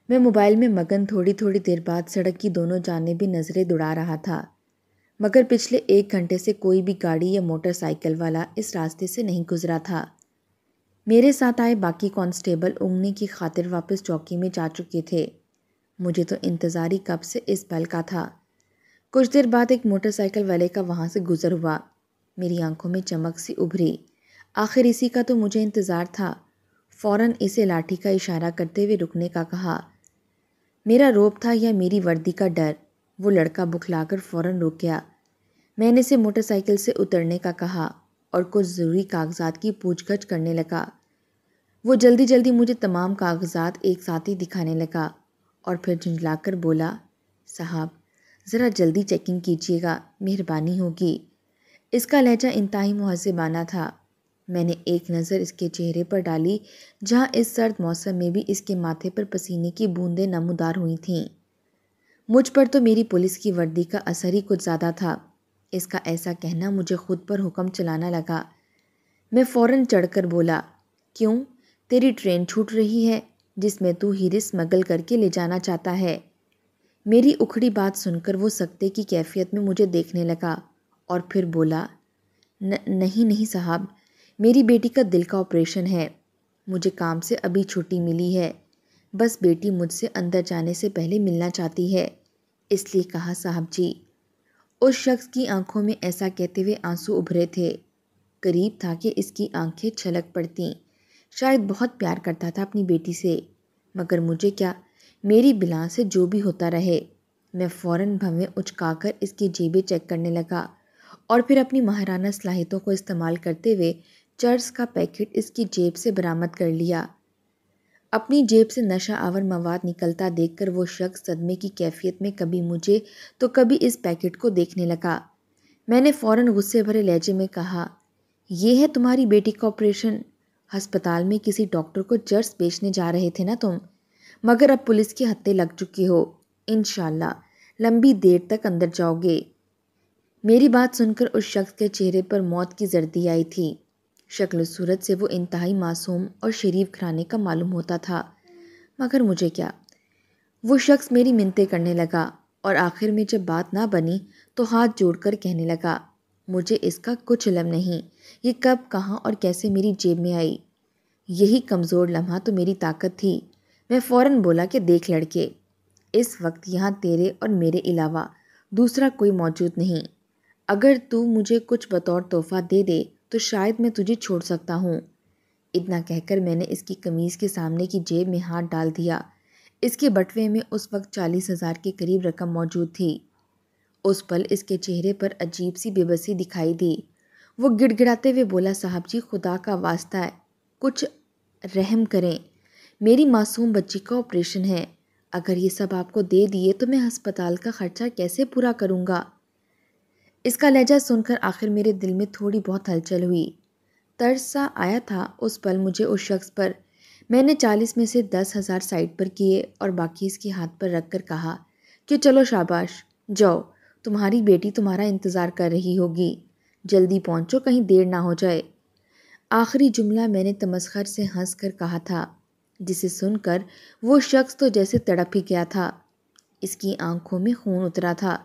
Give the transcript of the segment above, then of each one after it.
میں موبائل میں مگن تھوڑی تھوڑی دیر بعد سڑک کی دونوں جانبیں نظریں دوڑا رہا تھا، مگر پچھلے 1 گھنٹے سے کوئی بھی گاڑی یا موٹر سائیکل والا اس راستے سے نہیں گزرا تھا۔ میرے ساتھ آئے باقی کانسٹیبل اونگنے کی خاطر واپس چوکی میں جا چکے تھے۔ مجھے تو انتظاری کب سے اس پل کا تھا۔ کچھ دیر بعد ایک موٹر سائیکل والے کا وہاں سے گزر ہوا۔ میری آنکھوں میں چمک سی ابھری۔ آخر اسی کا تو مجھے انتظار تھا۔ فوراً اسے لاٹھی کا اشارہ کرتے ہوئے رکنے کا کہا۔ میرا رعب تھا یا میری وردی کا ڈر، وہ لڑکا بکھلا کر فوراً رک گیا۔ میں نے اسے موٹر سائیکل سے اترنے کا کہا اور کچھ ضروری کاغذات کی پوچھ گچھ کرنے لگا۔ وہ جلدی جلدی مجھے تمام کاغذات ایک ساتھ ہی دکھانے لگا اور پھر جھنجھلا کر بولا، صاحب ذرا جلدی چیکنگ کیجیے گا، مہربانی ہوگی۔ اس کا لہجہ انتہائی مہذبانہ تھا۔ میں نے ایک نظر اس کے چہرے پر ڈالی جہاں اس سرد موسم میں بھی اس کے ماتھے پر پسینے کی بوندیں نمودار ہوئی تھیں۔ مجھ پر تو میری پولیس کی وردی کا اثر ہی کچھ زیادہ تھا۔ اس کا ایسا کہنا مجھے خود پر حکم چلانا لگا۔ میں فوراً چڑھ کر بولا، کیوں؟ تیری ٹرین چھوٹ رہی ہے جس میں تو ہیرے اسمگل کر کے لے جانا چاہتا ہے؟ میری اکھڑی بات سن کر وہ سکتے کی کیفیت میں مجھے دیکھنے لگا اور پھر بولا، نہیں صاحب، میری بیٹی کا دل کا آپریشن ہے، مجھے کام سے ابھی چھٹی ملی ہے، بس بیٹی مجھ سے اندر جانے سے پہلے ملنا چاہتی ہے، اس لیے کہا صاحب جی۔ اس شخص کی آنکھوں میں ایسا کہتے ہوئے آنسو ابھرے تھے، قریب تھا کہ اس کی آنکھیں چھلک پڑتیں۔ شاید بہت پیار کرتا تھا اپنی بیٹی سے، مگر مجھے کیا، میری بلا سے جو بھی ہوتا رہے۔ میں فوراً بھویں اچکا کر اس کی جیبیں چیک کرنے لگا اور پھر اپنی ماہرانہ صلاحیتوں کو استعمال کرتے ہوئے چرس کا پیکٹ اس کی جیب سے برآمد کر لیا۔ اپنی جیب سے نشہ آور مواد نکلتا دیکھ کر وہ شخص صدمے کی کیفیت میں کبھی مجھے تو کبھی اس پیکٹ کو دیکھنے لگا۔ میں نے فوراً غصے بھرے لہجے میں کہا، یہ ہے تمہاری بیٹی کا آپریشن؟ ہسپتال میں کسی ڈاکٹر کو چرس بیچنے جا رہے تھے نا تم، مگر اب پولیس کے ہتھے لگ چکی ہو، انشاءاللہ لمبی دیر تک اندر جاؤ گے۔ میری بات سن کر اس شخص کے چہرے پر موت کی زردی آئی تھی۔ شکل و صورت سے وہ انتہائی معصوم اور شریف گھرانے کا معلوم ہوتا تھا، مگر مجھے کیا؟ وہ شخص میری منتیں کرنے لگا اور آخر میں جب بات نہ بنی تو ہاتھ جوڑ کر کہنے لگا، مجھے اس کا کچھ علم نہیں، یہ کب کہاں اور کیسے میری جیب میں آئی۔ یہی کمزور لمحہ تو میری طاقت تھی۔ میں فوراً بولا کہ دیکھ لڑکے، اس وقت یہاں تیرے اور میرے علاوہ دوسرا کوئی موجود نہیں۔ اگر تو مجھے کچھ بطور تحفہ دے دے تو شاید میں تجھے چھوڑ سکتا ہوں۔ اتنا کہہ کر میں نے اس کی قمیض کے سامنے کی جیب میں ہاتھ ڈال دیا۔ اس کے بٹوے میں اس وقت 40,000 کے قریب رقم موجود تھی۔ اس پل اس کے چہرے پر عجیب سی بے بسی دکھائی دی۔ وہ گڑ گڑاتے ہوئے بولا، صاحب جی خدا کا واسطہ ہے، کچھ رحم کریں، میری معصوم بچی کا آپریشن ہے، اگر یہ سب آپ کو دے دیے تو میں ہسپتال کا خرچہ کیسے پورا کروں گا؟ اس کا لہجہ سن کر آخر میرے دل میں تھوڑی بہت ہلچل ہوئی۔ ترس سا آیا تھا اس پل مجھے اس شخص پر۔ میں نے 40 میں سے 10,000 سائڈ پر کیے اور باقی اس کے ہاتھ پر رکھ کر کہا کہ چلو شاباش، جاؤ، تمہاری بیٹی تمہارا انتظار کر رہی ہوگی، جلدی پہنچو کہیں دیر نہ ہو جائے۔ آخری جملہ میں نے تمسخر سے ہنس کر کہا تھا، جسے سن کر وہ شخص تو جیسے تڑپ ہی گیا تھا۔ اس کی آنکھوں میں خون اترا تھا۔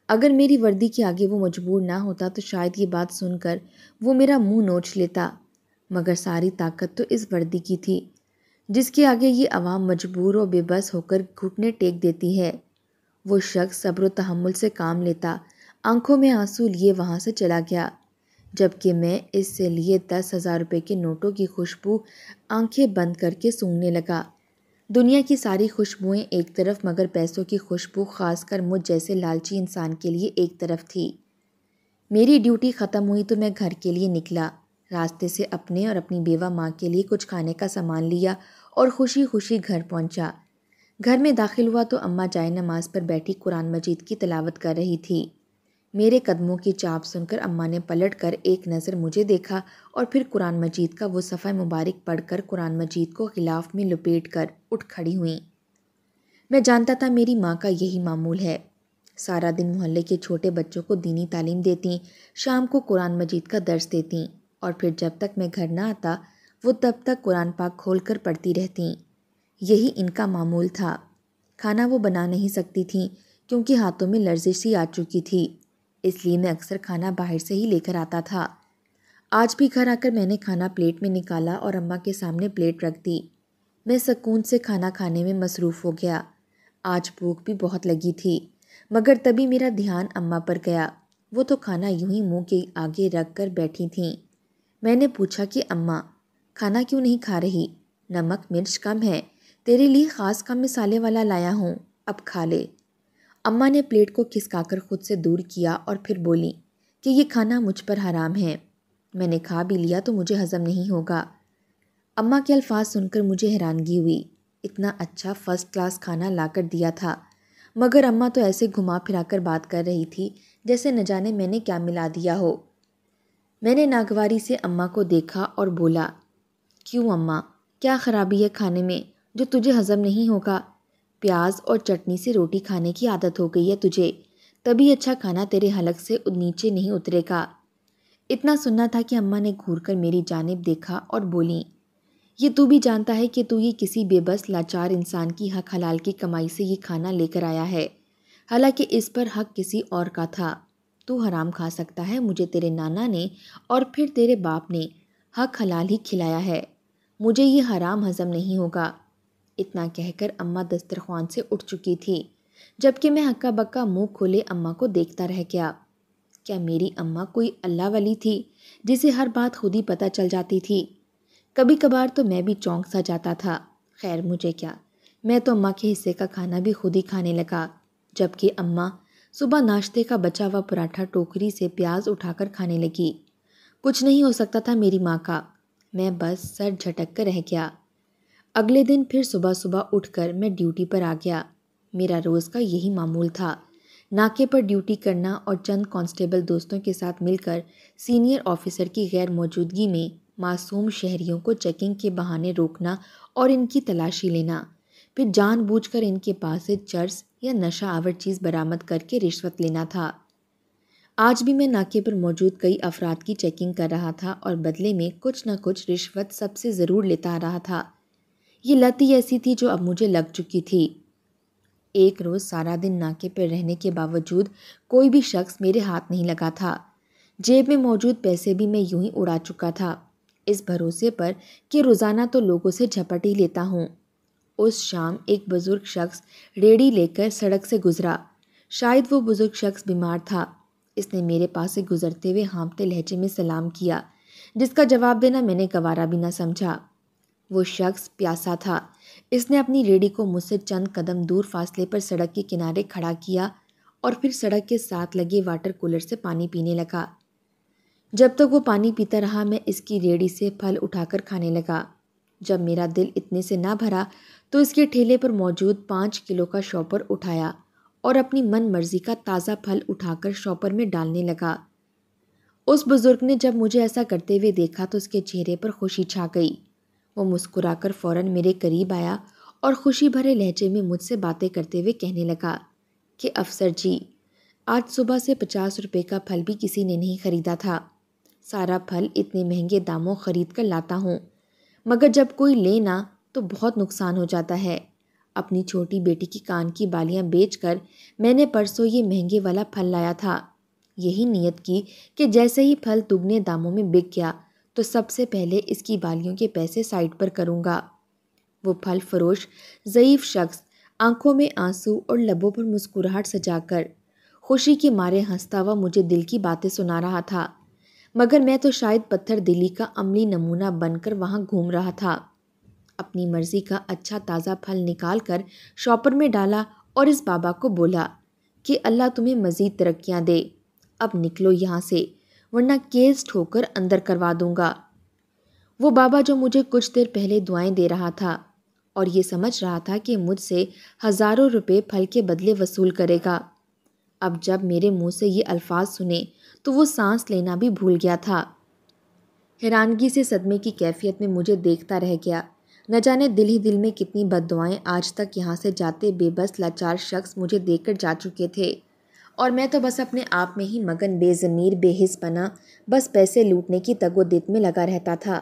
اگر میری وردی کے آگے وہ مجبور نہ ہوتا تو شاید یہ بات سن کر وہ میرا منہ نوچ لیتا، مگر ساری طاقت تو اس وردی کی تھی جس کے آگے یہ عوام مجبور و بے بس ہو کر گھٹنے ٹیک دیتی ہے۔ وہ شخص صبر و تحمل سے کام لیتا، آنکھوں میں آنسو لیے وہاں سے چلا گیا، جبکہ میں اس سے لیے 10,000 روپے کے نوٹوں کی خوشبو آنکھیں بند کر کے سونگھنے لگا۔ دنیا کی ساری خوشبوئیں ایک طرف، مگر پیسوں کی خوشبو خاص کر مجھ جیسے لالچی انسان کے لیے ایک طرف تھی۔ میری ڈیوٹی ختم ہوئی تو میں گھر کے لیے نکلا۔ راستے سے اپنے اور اپنی بیوہ ماں کے لیے کچھ کھانے کا سامان لیا اور خوشی خوشی گھر پہنچا۔ گھر میں داخل ہوا تو اماں جائے نماز پر بیٹھی قرآن مجید کی تلاوت کر رہی تھی۔ میرے قدموں کی چاپ سن کر اماں نے پلٹ کر ایک نظر مجھے دیکھا اور پھر قرآن مجید کا وہ صفحہ مبارک پڑھ کر قرآن مجید کو غلاف میں لپیٹ کر اٹھ کھڑی ہوئیں۔ میں جانتا تھا میری ماں کا یہی معمول ہے، سارا دن محلے کے چھوٹے بچوں کو دینی تعلیم دیتیں، شام کو قرآن مجید کا درس دیتیں اور پھر جب تک میں گھر نہ آتا وہ تب تک قرآن پاک کھول کر پڑھتی رہتیں۔ یہی ان کا معمول تھا۔ کھانا وہ بنا نہیں سکتی تھیں کیونکہ ہاتھوں میں لرزش سی آ چکی تھی، اس لیے میں اکثر کھانا باہر سے ہی لے کر آتا تھا۔ آج بھی گھر آ کر میں نے کھانا پلیٹ میں نکالا اور اماں کے سامنے پلیٹ رکھ دی۔ میں سکون سے کھانا کھانے میں مصروف ہو گیا۔ آج بھوک بھی بہت لگی تھی، مگر تبھی میرا دھیان اماں پر گیا۔ وہ تو کھانا یوں ہی منہ کے آگے رکھ کر بیٹھی تھیں۔ میں نے پوچھا کہ اماں، کھانا کیوں نہیں کھا رہی؟ نمک مرچ کم ہے، تیرے لیے خاص کم مسالے والا لایا ہوں، اب کھا لے۔ اماں نے پلیٹ کو کھسکا کر خود سے دور کیا اور پھر بولی کہ یہ کھانا مجھ پر حرام ہے، میں نے کھا بھی لیا تو مجھے ہضم نہیں ہوگا۔ اماں کے الفاظ سن کر مجھے حیرانگی ہوئی۔ اتنا اچھا فرسٹ کلاس کھانا لا کر دیا تھا، مگر اماں تو ایسے گھما پھرا کر بات کر رہی تھی جیسے نہ جانے میں نے کیا ملا دیا ہو۔ میں نے ناگواری سے اماں کو دیکھا اور بولا، کیوں اماں، کیا خرابی ہے کھانے میں جو تجھے ہضم نہیں ہوگا؟ پیاز اور چٹنی سے روٹی کھانے کی عادت ہو گئی ہے تجھے، تبھی اچھا کھانا تیرے حلق سے نیچے نہیں اترے گا۔ اتنا سننا تھا کہ اماں نے گھور کر میری جانب دیکھا اور بولی، یہ تو بھی جانتا ہے کہ تو یہ کسی بے بس لاچار انسان کی حق حلال کی کمائی سے یہ کھانا لے کر آیا ہے، حالانکہ اس پر حق کسی اور کا تھا۔ تو حرام کھا سکتا ہے، مجھے تیرے نانا نے اور پھر تیرے باپ نے حق حلال ہی کھلایا ہے، مجھے یہ حرام ہضم نہیں ہوگا۔ اتنا کہہ کر اماں دسترخوان سے اٹھ چکی تھی، جبکہ میں ہکا بکا منہ کھولے اماں کو دیکھتا رہ گیا۔ کیا میری اماں کوئی اللہ ولی تھی جسے ہر بات خود ہی پتہ چل جاتی تھی؟ کبھی کبھار تو میں بھی چونک سا جاتا تھا۔ خیر مجھے کیا، میں تو اماں کے حصے کا کھانا بھی خود ہی کھانے لگا، جبکہ اماں صبح ناشتے کا بچا ہوا پراٹھا ٹوکری سے پیاز اٹھا کر کھانے لگی۔ کچھ نہیں ہو سکتا تھا میری ماں کا، میں بس سر جھٹک کر رہ گیا۔ اگلے دن پھر صبح صبح اٹھ کر میں ڈیوٹی پر آ گیا۔ میرا روز کا یہی معمول تھا، ناکے پر ڈیوٹی کرنا اور چند کانسٹیبل دوستوں کے ساتھ مل کر سینئر آفیسر کی غیر موجودگی میں معصوم شہریوں کو چیکنگ کے بہانے روکنا اور ان کی تلاشی لینا، پھر جان بوجھ کر ان کے پاس سے چرس یا نشہ آور چیز برآمد کر کے رشوت لینا تھا۔ آج بھی میں ناکے پر موجود کئی افراد کی چیکنگ کر رہا تھا اور بدلے میں کچھ نہ کچھ رشوت سب سے ضرور لیتا آ رہا تھا۔ یہ لت ہی ایسی تھی جو اب مجھے لگ چکی تھی۔ ایک روز سارا دن ناکے پر رہنے کے باوجود کوئی بھی شخص میرے ہاتھ نہیں لگا تھا۔ جیب میں موجود پیسے بھی میں یوں ہی اڑا چکا تھا، اس بھروسے پر کہ روزانہ تو لوگوں سے جھپٹ ہی لیتا ہوں۔ اس شام ایک بزرگ شخص ریڑھی لے کر سڑک سے گزرا۔ شاید وہ بزرگ شخص بیمار تھا۔ اس نے میرے پاس سے گزرتے ہوئے ہانپتے لہجے میں سلام کیا، جس کا جواب دینا میں نے گوارا بھی نہ سمجھا۔ وہ شخص پیاسا تھا۔ اس نے اپنی ریڑھی کو مجھ سے چند قدم دور فاصلے پر سڑک کے کنارے کھڑا کیا اور پھر سڑک کے ساتھ لگے واٹر کولر سے پانی پینے لگا۔ جب تک وہ پانی پیتا رہا میں اس کی ریڑھی سے پھل اٹھا کر کھانے لگا۔ جب میرا دل اتنے سے نہ بھرا تو اس کے ٹھیلے پر موجود 5 کلو کا شاپر اٹھایا اور اپنی من مرضی کا تازہ پھل اٹھا کر شاپر میں ڈالنے لگا۔ اس بزرگ نے جب مجھے ایسا کرتے ہوئے دیکھا تو اس کے چہرے پر خوشی چھا گئی۔ وہ مسکرا کر فوراً میرے قریب آیا اور خوشی بھرے لہجے میں مجھ سے باتیں کرتے ہوئے کہنے لگا کہ افسر جی، آج صبح سے 50 روپے کا پھل بھی کسی نے نہیں خریدا تھا۔ سارا پھل اتنے مہنگے داموں خرید کر لاتا ہوں، مگر جب کوئی لے نہ تو بہت نقصان ہو جاتا ہے۔ اپنی چھوٹی بیٹی کی کان کی بالیاں بیچ کر میں نے پرسوں یہ مہنگے والا پھل لایا تھا۔ یہی نیت کی کہ جیسے ہی پھل دگنے داموں میں بک گیا تو سب سے پہلے اس کی بالیوں کے پیسے سائڈ پر کروں گا۔ وہ پھل فروش ضعیف شخص آنکھوں میں آنسو اور لبوں پر مسکراہٹ سجا کر خوشی کے مارے ہنستا ہوا مجھے دل کی باتیں سنا رہا تھا، مگر میں تو شاید پتھر دلی کا عملی نمونہ بن کر وہاں گھوم رہا تھا۔ اپنی مرضی کا اچھا تازہ پھل نکال کر شاپر میں ڈالا اور اس بابا کو بولا کہ اللہ تمہیں مزید ترقیاں دے، اب نکلو یہاں سے ورنہ کیس ٹھوکر اندر کروا دوں گا۔ وہ بابا جو مجھے کچھ دیر پہلے دعائیں دے رہا تھا اور یہ سمجھ رہا تھا کہ مجھ سے ہزاروں روپے پھل کے بدلے وصول کرے گا، اب جب میرے منہ سے یہ الفاظ سنے تو وہ سانس لینا بھی بھول گیا تھا۔ حیرانگی سے صدمے کی کیفیت میں مجھے دیکھتا رہ گیا۔ نہ جانے دل ہی دل میں کتنی بد دعائیں آج تک یہاں سے جاتے بے بس لاچار شخص مجھے دے کر جا چکے تھے، اور میں تو بس اپنے آپ میں ہی مگن، بے ضمیر، بے حس بنا، بس پیسے لوٹنے کی تگ و دت میں لگا رہتا تھا۔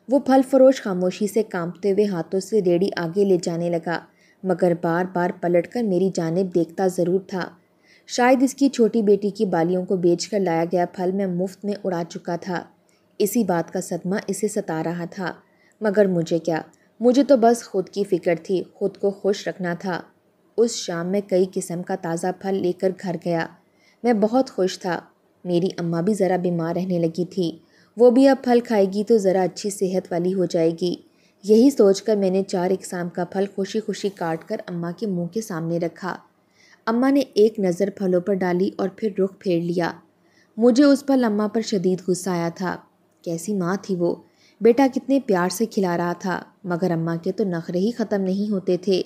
وہ پھل فروش خاموشی سے کانپتے ہوئے ہاتھوں سے ریڑھی آگے لے جانے لگا، مگر بار بار پلٹ کر میری جانب دیکھتا ضرور تھا۔ شاید اس کی چھوٹی بیٹی کی بالیوں کو بیچ کر لایا گیا پھل میں مفت میں اڑا چکا تھا۔ اسی بات کا صدمہ اسے ستا رہا تھا، مگر مجھے کیا؟ مجھے تو بس خود کی فکر تھی، خود کو خوش رکھنا تھا۔ اس شام میں کئی قسم کا تازہ پھل لے کر گھر گیا۔ میں بہت خوش تھا۔ میری اماں بھی ذرا بیمار رہنے لگی تھی، وہ بھی اب پھل کھائے گی تو ذرا اچھی صحت والی ہو جائے گی۔ یہی سوچ کر میں نے 4 اقسام کا پھل خوشی خوشی کاٹ کر اماں کے منہ کے سامنے رکھا۔ اماں نے ایک نظر پھلوں پر ڈالی اور پھر رخ پھیر لیا۔ مجھے اس پل اماں پر شدید غصہ آیا تھا۔ کیسی ماں تھی وہ! بیٹا کتنے پیار سے کھلا رہا تھا، مگر اماں کے تو نخرے ہی ختم نہیں ہوتے تھے۔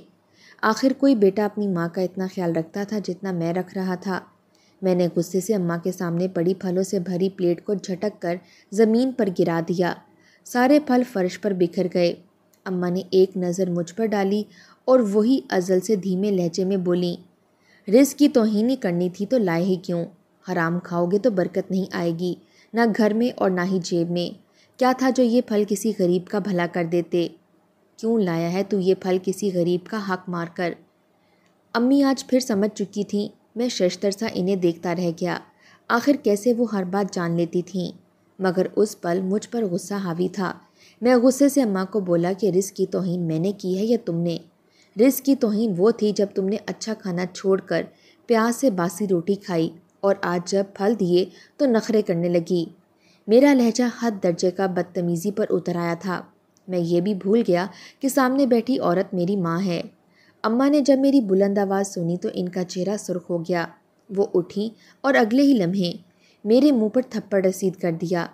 آخر کوئی بیٹا اپنی ماں کا اتنا خیال رکھتا تھا جتنا میں رکھ رہا تھا۔ میں نے غصے سے اماں کے سامنے پڑی پھلوں سے بھری پلیٹ کو جھٹک کر زمین پر گرا دیا۔ سارے پھل فرش پر بکھر گئے۔ اماں نے ایک نظر مجھ پر ڈالی اور وہی ازل سے دھیمے لہجے میں بولیں، رزق کی توہین ہی کرنی تھی تو لائے ہی کیوں؟ حرام کھاؤ گے تو برکت نہیں آئے گی، نہ گھر میں اور نہ ہی جیب میں۔ کیا تھا جو یہ پھل کسی غریب کا بھلا کر دیتے؟ کیوں لایا ہے تو یہ پھل کسی غریب کا حق مار کر؟ امی آج پھر سمجھ چکی تھیں۔ میں ششدر سا انہیں دیکھتا رہ گیا۔ آخر کیسے وہ ہر بات جان لیتی تھیں؟ مگر اس پل مجھ پر غصہ حاوی تھا۔ میں غصے سے اماں کو بولا کہ رزق کی توہین میں نے کی ہے یا تم نے؟ رزق کی توہین وہ تھی جب تم نے اچھا کھانا چھوڑ کر پیاز سے باسی روٹی کھائی، اور آج جب پھل دیے تو نخرے کرنے لگی۔ میرا لہجہ حد درجے کا بدتمیزی پر اتر آیا تھا۔ میں یہ بھی بھول گیا کہ سامنے بیٹھی عورت میری ماں ہے۔ اماں نے جب میری بلند آواز سنی تو ان کا چہرہ سرخ ہو گیا۔ وہ اٹھیں اور اگلے ہی لمحے میرے منہ پر تھپڑ رسید کر دیا۔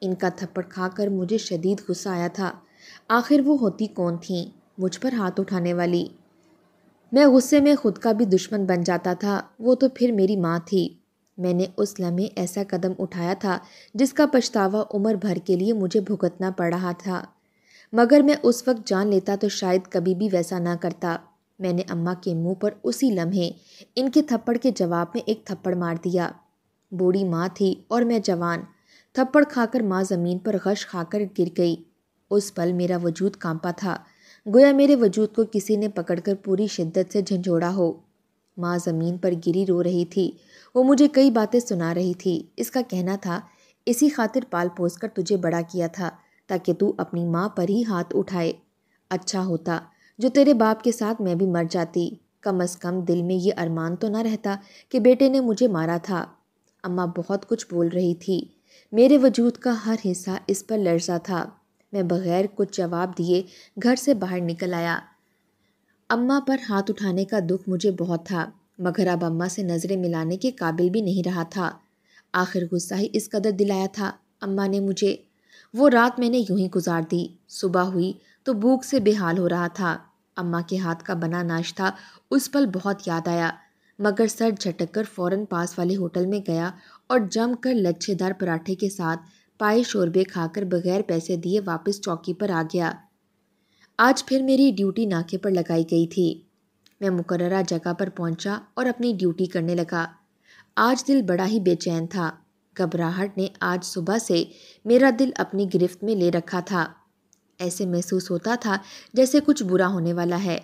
ان کا تھپڑ کھا کر مجھے شدید غصہ آیا تھا۔ آخر وہ ہوتی کون تھیں مجھ پر ہاتھ اٹھانے والی؟ میں غصے میں خود کا بھی دشمن بن جاتا تھا، وہ تو پھر میری ماں تھی۔ میں نے اس لمحے ایسا قدم اٹھایا تھا جس کا پچھتاوا عمر بھر کے لیے مجھے بھگتنا پڑ رہا تھا، مگر میں اس وقت جان لیتا تو شاید کبھی بھی ویسا نہ کرتا۔ میں نے اماں کے منہ پر اسی لمحے ان کے تھپڑ کے جواب میں ایک تھپڑ مار دیا۔ بوڑھی ماں تھی اور میں جوان۔ تھپڑ کھا کر ماں زمین پر غش کھا کر گر گئی۔ اس پل میرا وجود کانپا تھا، گویا میرے وجود کو کسی نے پکڑ کر پوری شدت سے جھنجھوڑا ہو۔ ماں زمین پر گری رو رہی تھی۔ وہ مجھے کئی باتیں سنا رہی تھی۔ اس کا کہنا تھا، اسی خاطر پال پوس کر تجھے بڑا کیا تھا تاکہ تو اپنی ماں پر ہی ہاتھ اٹھائے۔ اچھا ہوتا جو تیرے باپ کے ساتھ میں بھی مر جاتی، کم از کم دل میں یہ ارمان تو نہ رہتا کہ بیٹے نے مجھے مارا تھا۔ اماں بہت کچھ بول رہی تھی۔ میرے وجود کا ہر حصہ اس پر لرزا تھا۔ میں بغیر کچھ جواب دیے گھر سے باہر نکل آیا۔ اماں پر ہاتھ اٹھانے کا دکھ مجھے بہت تھا، مگر اب اماں سے نظریں ملانے کے قابل بھی نہیں رہا تھا۔ آخر غصہ ہی اس قدر دلایا تھا اماں نے مجھے۔ وہ رات میں نے یوں ہی گزار دی۔ صبح ہوئی تو بھوک سے بے حال ہو رہا تھا۔ اماں کے ہاتھ کا بنا ناشتہ اس پل بہت یاد آیا، مگر سر جھٹک کر فوراً پاس والے ہوٹل میں گیا اور جم کر لچھے دار پراٹھے کے ساتھ پائے شوربے کھا کر بغیر پیسے دیے واپس چوکی پر آ گیا۔ آج پھر میری ڈیوٹی ناکے پر لگائی گئی تھی۔ میں مقررہ جگہ پر پہنچا اور اپنی ڈیوٹی کرنے لگا۔ آج دل بڑا ہی بے چین تھا۔ گھبراہٹ نے آج صبح سے میرا دل اپنی گرفت میں لے رکھا تھا۔ ایسے محسوس ہوتا تھا جیسے کچھ برا ہونے والا ہے۔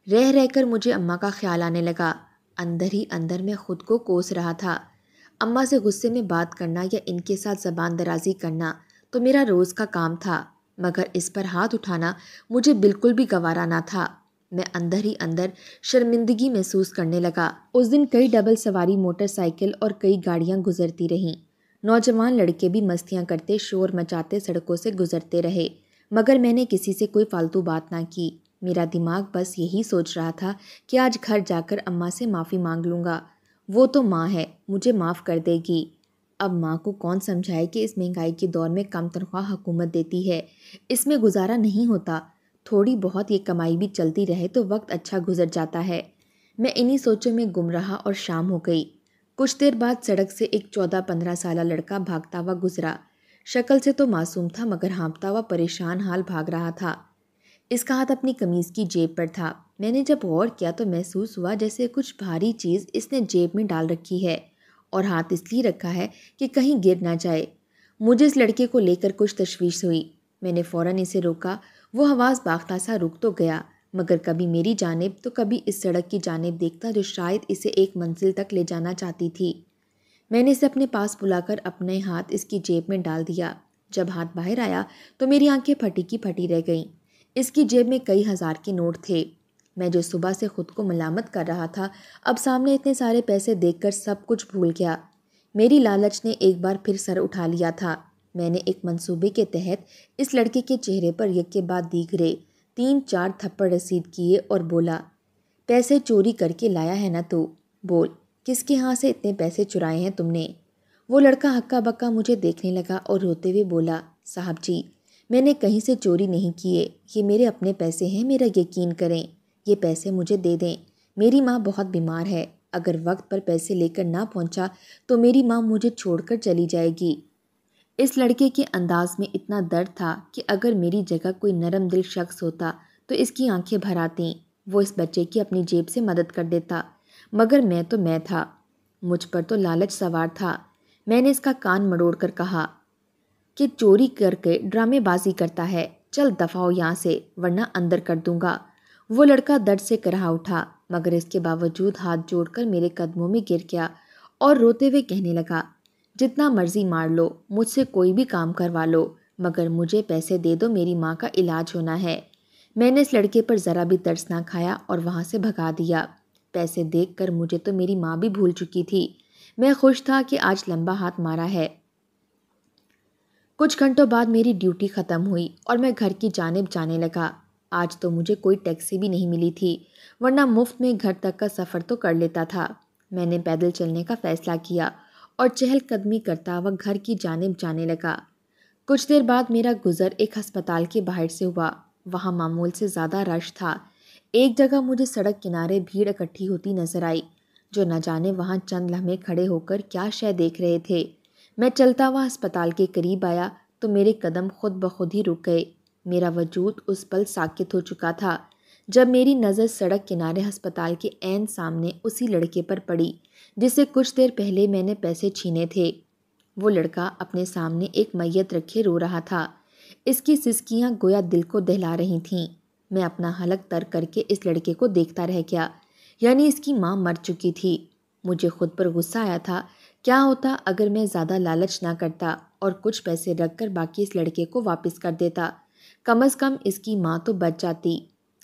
رہ رہ کر مجھے اماں کا خیال آنے لگا۔ اندر ہی اندر میں خود کو کوس رہا تھا۔ اماں سے غصے میں بات کرنا یا ان کے ساتھ زبان درازی کرنا تو میرا روز کا کام تھا، مگر اس پر ہاتھ اٹھانا مجھے بالکل بھی گوارا نہ تھا۔ میں اندر ہی اندر شرمندگی محسوس کرنے لگا۔ اس دن کئی ڈبل سواری موٹر سائیکل اور کئی گاڑیاں گزرتی رہیں۔ نوجوان لڑکے بھی مستیاں کرتے شور مچاتے سڑکوں سے گزرتے رہے، مگر میں نے کسی سے کوئی فالتو بات نہ کی۔ میرا دماغ بس یہی سوچ رہا تھا کہ آج گھر جا کر اماں سے معافی مانگ لوں گا۔ وہ تو ماں ہے، مجھے معاف کر دے گی۔ اب ماں کو کون سمجھائے کہ اس مہنگائی کے دور میں کم تنخواہ حکومت دیتی ہے، اس میں گزارا نہیں ہوتا۔ تھوڑی بہت یہ کمائی بھی چلتی رہے تو وقت اچھا گزر جاتا ہے۔ میں انہی سوچوں میں گم رہا اور شام ہو گئی۔ کچھ دیر بعد سڑک سے ایک 14-15 سالہ لڑکا بھاگتا ہوا گزرا۔ شکل سے تو معصوم تھا، مگر ہانپتا ہوا پریشان حال بھاگ رہا تھا۔ اس کا ہاتھ اپنی قمیض کی جیب پر تھا۔ میں نے جب غور کیا تو محسوس ہوا جیسے کچھ بھاری چیز اس نے جیب میں ڈال رکھی ہے، اور ہاتھ اس لیے رکھا ہے کہ کہیں گر نہ جائے۔ مجھے اس لڑکے کو لے کر کچھ تشویش ہوئی۔ میں نے فوراً اسے روکا۔ وہ حواس باختہ سا رک تو گیا، مگر کبھی میری جانب تو کبھی اس سڑک کی جانب دیکھتا جو شاید اسے ایک منزل تک لے جانا چاہتی تھی۔ میں نے اسے اپنے پاس بلا کر اپنے ہاتھ اس کی جیب میں ڈال دیا۔ جب ہاتھ باہر آیا تو میری آنکھیں پھٹی کی پھٹی رہ گئیں۔ اس کی جیب میں کئی ہزار کے نوٹ تھے۔ میں جو صبح سے خود کو ملامت کر رہا تھا، اب سامنے اتنے سارے پیسے دیکھ کر سب کچھ بھول گیا۔ میری لالچ نے ایک بار پھر سر اٹھا لیا تھا۔ میں نے ایک منصوبے کے تحت اس لڑکے کے چہرے پر یک کے بعد دیگرے 3-4 تھپڑ رسید کیے اور بولا، پیسے چوری کر کے لایا ہے نا تو؟ بول، کس کے ہاں سے اتنے پیسے چرائے ہیں تم نے؟ وہ لڑکا ہکا بکا مجھے دیکھنے لگا اور روتے ہوئے بولا، صاحب جی، میں نے کہیں سے چوری نہیں کیے، یہ میرے اپنے پیسے ہیں، میرا یقین کریں، یہ پیسے مجھے دے دیں۔ میری ماں بہت بیمار ہے، اگر وقت پر پیسے لے کر نہ پہنچا تو میری ماں مجھے چھوڑ کر چلی جائے گی۔ اس لڑکے کے انداز میں اتنا درد تھا کہ اگر میری جگہ کوئی نرم دل شخص ہوتا تو اس کی آنکھیں بھر آتیں۔ وہ اس بچے کی اپنی جیب سے مدد کر دیتا، مگر میں تھا، مجھ پر تو لالچ سوار تھا۔ میں نے اس کا کان مڑوڑ کر کہا کہ چوری کر کے ڈرامے بازی کرتا ہے، چل دفع ہو یہاں سے ورنہ اندر کر دوں گا۔ وہ لڑکا درد سے کرہا اٹھا، مگر اس کے باوجود ہاتھ جوڑ کر میرے قدموں میں گر گیا اور روتے ہوئے کہنے لگا، جتنا مرضی مار لو، مجھ سے کوئی بھی کام کروا لو، مگر مجھے پیسے دے دو، میری ماں کا علاج ہونا ہے۔ میں نے اس لڑکے پر ذرا بھی ترس نہ کھایا اور وہاں سے بھگا دیا۔ پیسے دیکھ کر مجھے تو میری ماں بھی بھول چکی تھی۔ میں خوش تھا کہ آج لمبا ہاتھ مارا ہے۔ کچھ گھنٹوں بعد میری ڈیوٹی ختم ہوئی اور میں گھر کی جانب جانے لگا۔ آج تو مجھے کوئی ٹیکسی بھی نہیں ملی تھی، ورنہ مفت میں گھر تک کا سفر تو کر لیتا تھا۔ میں نے پیدل چلنے کا فیصلہ کیا اور چہل قدمی کرتا ہوا گھر کی جانب جانے لگا۔ کچھ دیر بعد میرا گزر ایک ہسپتال کے باہر سے ہوا۔ وہاں معمول سے زیادہ رش تھا۔ ایک جگہ مجھے سڑک کنارے بھیڑ اکٹھی ہوتی نظر آئی، جو نہ جانے وہاں چند لمحے کھڑے ہو کر کیا شے دیکھ رہے تھے۔ میں چلتا ہوا ہسپتال کے قریب آیا تو میرے قدم خود بخود ہی رک گئے۔ میرا وجود اس پل ساکت ہو چکا تھا جب میری نظر سڑک کنارے ہسپتال کے عین سامنے اسی لڑکے پر پڑی جس سے کچھ دیر پہلے میں نے پیسے چھینے تھے۔ وہ لڑکا اپنے سامنے ایک میت رکھے رو رہا تھا۔ اس کی سسکیاں گویا دل کو دہلا رہی تھیں۔ میں اپنا حلق تر کر کے اس لڑکے کو دیکھتا رہ گیا، یعنی اس کی ماں مر چکی تھی۔ مجھے خود پر غصہ آیا تھا، کیا ہوتا اگر میں زیادہ لالچ نہ کرتا اور کچھ پیسے رکھ کر باقی اس لڑکے کو واپس کر دیتا، کم از کم اس کی ماں تو بچ جاتی۔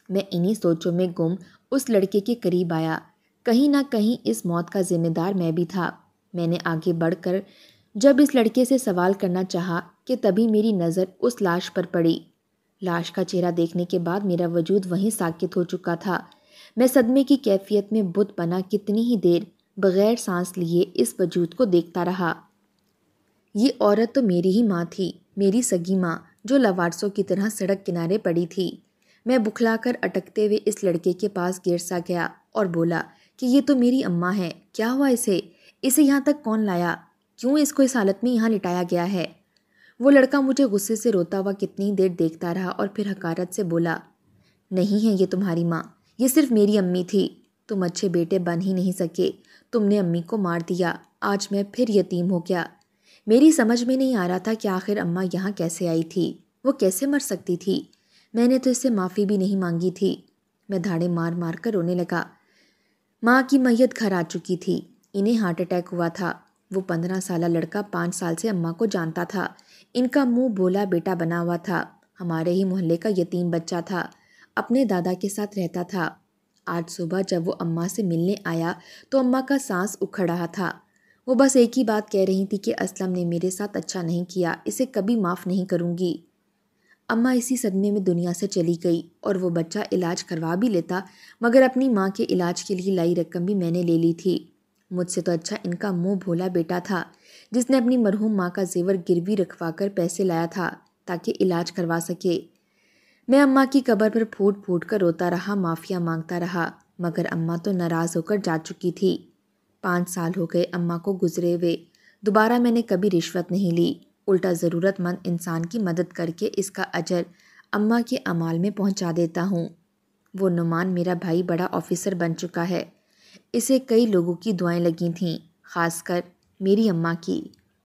میں انہی سوچوں میں گم اس لڑکے کے قریب آیا۔ کہیں نہ کہیں اس موت کا ذمہ دار میں بھی تھا۔ میں نے آگے بڑھ کر جب اس لڑکے سے سوال کرنا چاہا کہ تبھی میری نظر اس لاش پر پڑی۔ لاش کا چہرہ دیکھنے کے بعد میرا وجود وہیں ساکت ہو چکا تھا۔ میں صدمے کی کیفیت میں بت بنا کتنی ہی دیر بغیر سانس لیے اس وجود کو دیکھتا رہا۔ یہ عورت تو میری ہی ماں تھی، میری سگی ماں، جو لوارسوں کی طرح سڑک کنارے پڑی تھی۔ میں بکھلا کر اٹکتے ہوئے اس لڑکے کے پاس گر سا گیا اور بولا کہ یہ تو میری اماں ہے، کیا ہوا اسے یہاں تک کون لایا؟ کیوں اس کو اس حالت میں یہاں لٹایا گیا ہے؟ وہ لڑکا مجھے غصے سے روتا ہوا کتنی دیر دیکھتا رہا اور پھر حقارت سے بولا، نہیں ہے یہ تمہاری ماں، یہ صرف میری امی تھی۔ تم اچھے بیٹے بن ہی نہیں سکے، تم نے امی کو مار دیا، آج میں پھر یتیم ہو گیا۔ میری سمجھ میں نہیں آ رہا تھا کہ آخر اماں یہاں کیسے آئی تھی، وہ کیسے مر سکتی تھی؟ میں نے تو اس سے معافی بھی نہیں مانگی تھی۔ میں دھاڑے مار مار کر رونے لگا۔ ماں کی میت گھر آ چکی تھی، انہیں ہارٹ اٹیک ہوا تھا۔ وہ 15 سالہ لڑکا 5 سال سے اماں کو جانتا تھا۔ ان کا منہ بولا بیٹا بنا ہوا تھا، ہمارے ہی محلے کا یتیم بچہ تھا، اپنے دادا کے ساتھ رہتا تھا۔ آج صبح جب وہ اماں سے ملنے آیا تو اماں کا سانس اکھڑ رہا تھا۔ وہ بس ایک ہی بات کہہ رہی تھی کہ اسلم نے میرے ساتھ اچھا نہیں کیا، اسے کبھی معاف نہیں کروں گی۔ اماں اسی صدمے میں دنیا سے چلی گئی اور وہ بچہ علاج کروا بھی لیتا، مگر اپنی ماں کے علاج کے لیے لائی رقم بھی میں نے لے لی تھی۔ مجھ سے تو اچھا ان کا منہ بھولا بیٹا تھا جس نے اپنی مرحوم ماں کا زیور گروی رکھوا کر پیسے لایا تھا تاکہ علاج کروا سکے۔ میں اماں کی قبر پر پھوٹ پھوٹ کر روتا رہا، معافیا مانگتا رہا، مگر اماں تو ناراض ہو کر جا چکی تھی۔ 5 سال ہو گئے اماں کو گزرے ہوئے، دوبارہ میں نے کبھی رشوت نہیں لی، الٹا ضرورت مند انسان کی مدد کر کے اس کا اجر اماں کے اعمال میں پہنچا دیتا ہوں۔ وہ نعمان میرا بھائی بڑا آفیسر بن چکا ہے، اسے کئی لوگوں کی دعائیں لگی تھیں، خاص کر میری اماں کی۔